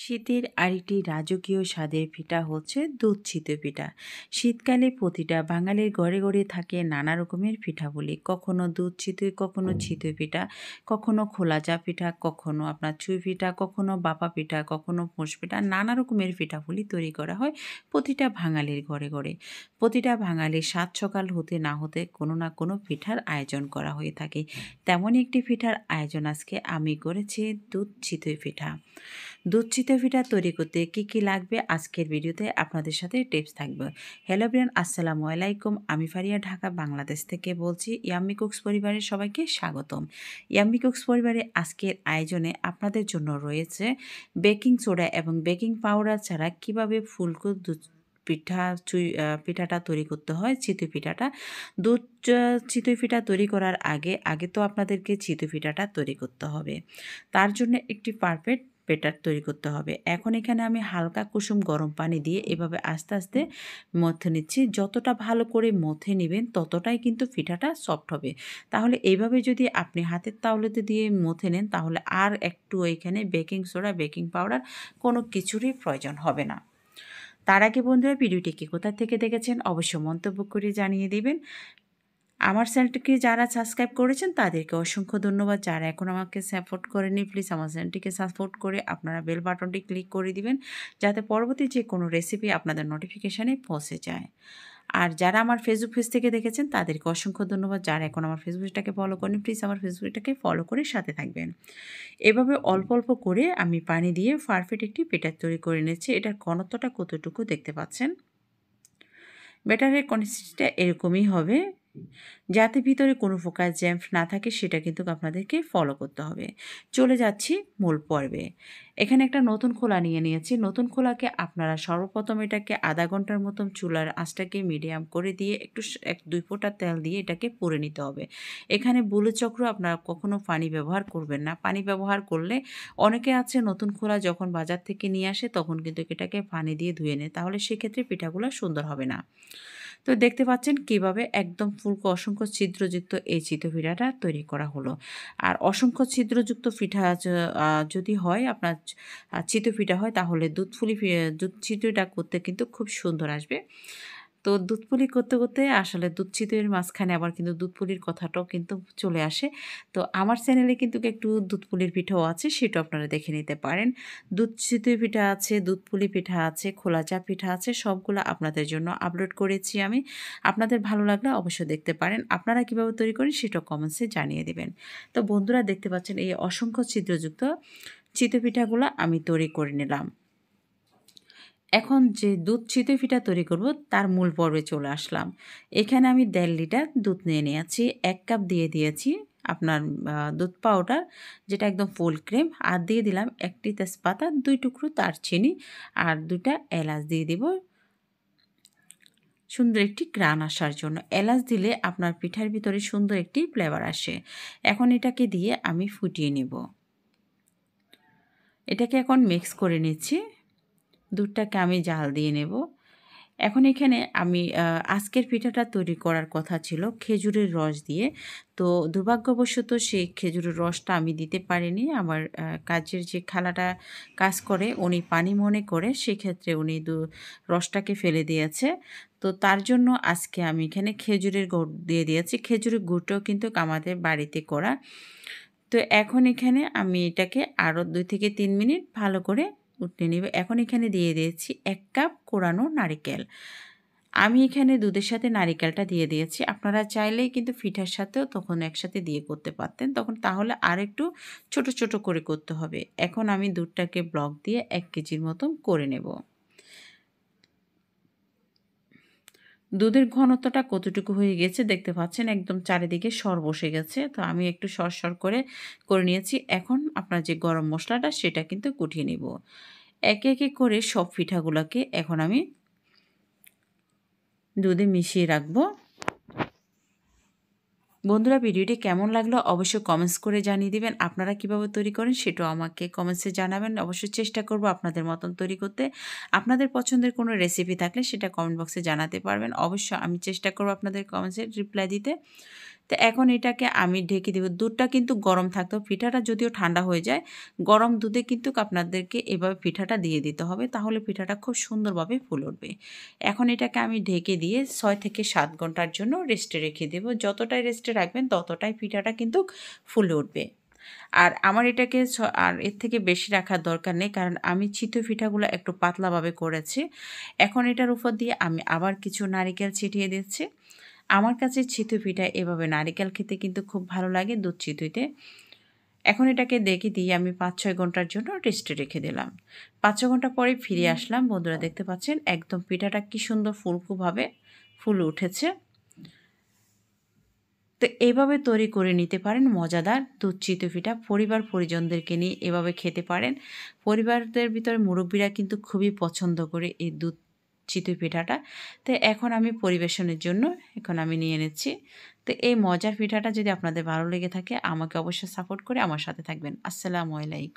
শীতের আরেকটি রাজকীয় স্বাদের পিঠা হচ্ছে দুধ চিতই পিঠা। শীতকালে প্রতিটা বাঙালির ঘরে ঘরে থাকে নানা রকমের পিঠাপুলি। কখনো দুধ চিতই, কখনো চিতই পিঠা, কখনো খোলা চা পিঠা, কখনো আপনার চুই পিঠা, কখনো বাপা পিঠা, কখনো পোঁস পিঠা, নানা রকমের পিঠাপুলি তৈরি করা হয় প্রতিটা বাঙালির ঘরে ঘরে। প্রতিটা বাঙালির সাত সকাল হতে না হতে কোনো না কোনো পিঠার আয়োজন করা হয়ে থাকে। তেমনই একটি পিঠার আয়োজন আজকে আমি করেছি, দুধ চিতই পিঠা। দুধ চিতই পিঠা তৈরি করতে কী কী লাগবে আজকের ভিডিওতে আপনাদের সাথে টিপস থাকবে। হ্যালো ব্রিয়ান, আসসালামু আলাইকুম। আমি ফারিয়া, ঢাকা বাংলাদেশ থেকে বলছি। ইয়াম্মি কুকস পরিবারের সবাইকে স্বাগতম। ইয়াম্মি কুকস পরিবারে আজকের আয়োজনে আপনাদের জন্য রয়েছে বেকিং সোডা এবং বেকিং পাউডার ছাড়া কীভাবে ফুলকো দুধ পিঠাটা তৈরি করতে হয়, চিতই পিঠাটা। দুধ চিতই পিঠা তৈরি করার আগে আগে তো আপনাদেরকে চিতই পিঠাটা তৈরি করতে হবে। তার জন্য একটি পারফেক্ট ব্যাটার তৈরি করতে হবে। এখন এখানে আমি হালকা কুসুম গরম পানি দিয়ে এভাবে আস্তে আস্তে মথে নিচ্ছি। যতটা ভালো করে মথে নেবেন ততটাই কিন্তু পিঠাটা সফট হবে। তাহলে এইভাবে যদি আপনি হাতের তালুতে দিয়ে মথে নেন তাহলে আর একটু এখানে বেকিং সোডা, বেকিং পাউডার কোনো কিছুরই প্রয়োজন হবে না। তার আগে বন্ধুরা, ভিডিওটিকে কোথা থেকে দেখেছেন অবশ্যই মন্তব্য করে জানিয়ে দিবেন। আমার চ্যানেলটিকে যারা সাবস্ক্রাইব করেছেন তাদেরকে অসংখ্য ধন্যবাদ। যারা এখন আমাকে সাপোর্ট করেনি, প্লিজ আমার চ্যানেলটিকে সাপোর্ট করে আপনারা বেল বাটনটি ক্লিক করে দিবেন, যাতে পরবর্তী যে কোনো রেসিপি আপনাদের নোটিফিকেশানে পৌঁছে যায়। আর যারা আমার ফেসবুক পেজ থেকে দেখেছেন তাদেরকে অসংখ্য ধন্যবাদ। যারা এখন আমার ফেসবুকটাকে ফলো করেন, প্লিজ আমার ফেসবুকটাকে ফলো করে সাথে থাকবেন। এভাবে অল্প অল্প করে আমি পানি দিয়ে পারফেক্ট একটি ব্যাটার তৈরি করে নিচ্ছি। এটার ঘনত্বটা কতটুকু দেখতে পাচ্ছেন। ব্যাটারের কনসিস্টেন্সিটা এরকমই হবে, যাতে ভিতরে কোনো প্রকার জ্যাম্প না থাকে সেটা কিন্তু আপনাদেরকে ফলো করতে হবে। চলে যাচ্ছি মূল পর্বে। এখানে একটা নতুন খোলা নিয়ে নিয়েছি। নতুন খোলাকে আপনারা সর্বপ্রথম এটাকে আধা ঘন্টার মতন চুলার আঁচটাকে মিডিয়াম করে দিয়ে একটু 1-2 ফোঁটা তেল দিয়ে এটাকে পুড়ে নিতে হবে। এখানে বুলো চক্র আপনারা কখনো পানি ব্যবহার করবেন না। পানি ব্যবহার করলে অনেকে আছে নতুন খোলা যখন বাজার থেকে নিয়ে আসে তখন কিন্তু এটাকে পানি দিয়ে ধুয়ে নেয়, তাহলে সেক্ষেত্রে পিঠাগুলো সুন্দর হবে না। তো দেখতে পাচ্ছেন কিভাবে একদম ফুলকো অসংখ্য ছিদ্রযুক্ত এই চিতই পিঠাটা তৈরি করা হলো। আর অসংখ্য ছিদ্রযুক্ত পিঠা যদি হয় আপনার চিতই পিঠা হয়, তাহলে দুধ চিতইটা করতে কিন্তু খুব সুন্দর আসবে। তো দুধ পুলি করতে করতে আসলে দুধ চিতইয়ের মাঝখানে আবার কিন্তু দুধ পুলির কথাটাও কিন্তু চলে আসে। তো আমার চ্যানেলে কিন্তু একটু দুধ পুলির পিঠাও আছে, সেটাও আপনারা দেখে নিতে পারেন। দুধ চিতই পিঠা আছে, দুধ পুলি পিঠা আছে, খোলা চা পিঠা আছে, সবগুলো আপনাদের জন্য আপলোড করেছি আমি। আপনাদের ভালো লাগলে অবশ্যই দেখতে পারেন। আপনারা কীভাবে তৈরি করেন সেটাও কমেন্টসে জানিয়ে দেবেন। তো বন্ধুরা দেখতে পাচ্ছেন এই অসংখ্য ছিদ্রযুক্ত চিতই পিঠাগুলো আমি তৈরি করে নিলাম। এখন যে দুধ চিতই পিঠা তৈরি করব তার মূল পর্বে চলে আসলাম। এখানে আমি 1.5 লিটার দুধ নিয়ে নিয়েছি। 1 কাপ দিয়ে দিয়েছি আপনার দুধ পাউডার, যেটা একদম ফুল ক্রিম। আর দিয়ে দিলাম 1টি তেজপাতা, 2 টুকরো দারচিনি আর 2টা এলাচ দিয়ে দিব সুন্দর একটি ঘ্রাণ আসার জন্য। এলাচ দিলে আপনার পিঠার ভিতরে সুন্দর একটি ফ্লেভার আসে। এখন এটাকে দিয়ে আমি ফুটিয়ে নেব। এটাকে এখন মিক্স করে নিচ্ছি। দুধটাকে আমি জাল দিয়ে নেব। এখন এখানে আমি আজকের পিঠাটা তৈরি করার কথা ছিল খেজুরের রস দিয়ে। তো দুর্ভাগ্যবশত সেই খেজুরের রসটা আমি দিতে পারিনি। আমার কাজের যে খালাটা কাজ করে উনি পানি মনে করে, সেক্ষেত্রে উনি রসটাকে ফেলে দিয়েছে। তো তার জন্য আজকে আমি এখানে খেজুরের গুড় দিয়ে দিয়েছি। খেজুরের গুড়টাও কিন্তু আমাদের বাড়িতে করা। তো এখন এখানে আমি এটাকে আরও 2 থেকে 3 মিনিট ভালো করে উঠিয়ে নেব। এখন এখানে দিয়ে দিয়েছি 1 কাপ কোরানো নারিকেল। আমি এখানে দুধের সাথে নারিকেলটা দিয়ে দিয়েছি। আপনারা চাইলেই কিন্তু পিঠার সাথেও তখন একসাথে দিয়ে করতে পারতেন, তখন তাহলে আর একটু ছোট ছোট করে করতে হবে। এখন আমি দুধটাকে ব্লক দিয়ে 1 কেজির মতন করে নেব। দুধের ঘনত্বটা কতটুকু হয়ে গেছে দেখতে পাচ্ছেন, একদম চারিদিকে সর বসে গেছে। তো আমি একটু সর করে নিয়েছি। এখন আপনার যে গরম মশলাটা সেটা কিন্তু কুটিয়ে নেব। একে একে করে সব পিঠাগুলোকে এখন আমি দুধে মিশিয়ে রাখবো। বন্ধুরা, ভিডিওটি কেমন লাগলো অবশ্যই কমেন্টস করে জানিয়ে দিবেন। আপনারা কিভাবে তৈরি করেন সেটাও আমাকে কমেন্টসে জানাবেন। অবশ্যই চেষ্টা করব আপনাদের মতন তৈরি করতে। আপনাদের পছন্দের কোনো রেসিপি থাকলে সেটা কমেন্ট বক্সে জানাতে পারবেন। অবশ্যই আমি চেষ্টা করব আপনাদের কমেন্টসে রিপ্লাই দিতে। তো তো এখন এটাকে আমি ঢেকে দেব। দুধটা কিন্তু গরম থাকতে হবে। পিঠাটা যদিও ঠান্ডা হয়ে যায়, গরম দুধে কিন্তু আপনাদেরকে এভাবে পিঠাটা দিয়ে দিতে হবে। তাহলে পিঠাটা খুব সুন্দরভাবে ফুলে উঠবে। এখন এটাকে আমি ঢেকে দিয়ে 6 থেকে 7 ঘন্টার জন্য রেস্টে রেখে দেব। যতটাই রেস্টে রাখবেন ততটাই পিঠাটা কিন্তু ফুলে উঠবে। আর আমার এটাকে আর এর থেকে বেশি রাখার দরকার নেই, কারণ আমি চিতই পিঠাগুলো একটু পাতলাভাবে করেছি। এখন এটার উপর দিয়ে আমি আবার কিছু নারিকেল ছিটিয়ে দিচ্ছি। আমার কাছে চিতই পিঠা এভাবে নারিকেল খেতে কিন্তু খুব ভালো লাগে দুধ চিতইতে। এখন এটাকে দেখে দিয়ে আমি 5-6 ঘন্টার জন্য রেস্টে রেখে দিলাম। 5-6 ঘন্টা পরে ফিরে আসলাম। বন্ধুরা দেখতে পাচ্ছেন একদম পিঠাটা কি সুন্দর ফুলকোভাবে ফুলে উঠেছে। তো এভাবে তৈরি করে নিতে পারেন মজাদার দুধ চিতই পিঠা। পরিবার পরিজনদেরকে নিয়ে এভাবে খেতে পারেন। পরিবারদের ভিতরে মুরব্বীরা কিন্তু খুবই পছন্দ করে এই দুধ চিতই পিঠাটা। তো এখন আমি পরিবেশনের জন্য আমি নিয়ে নিচ্ছি। তো এই মজার পিঠাটা যদি আপনাদের ভালো লেগে থাকে আমাকে অবশ্যই সাপোর্ট করে আমার সাথে থাকবেন। আসসালামু আলাইকুম।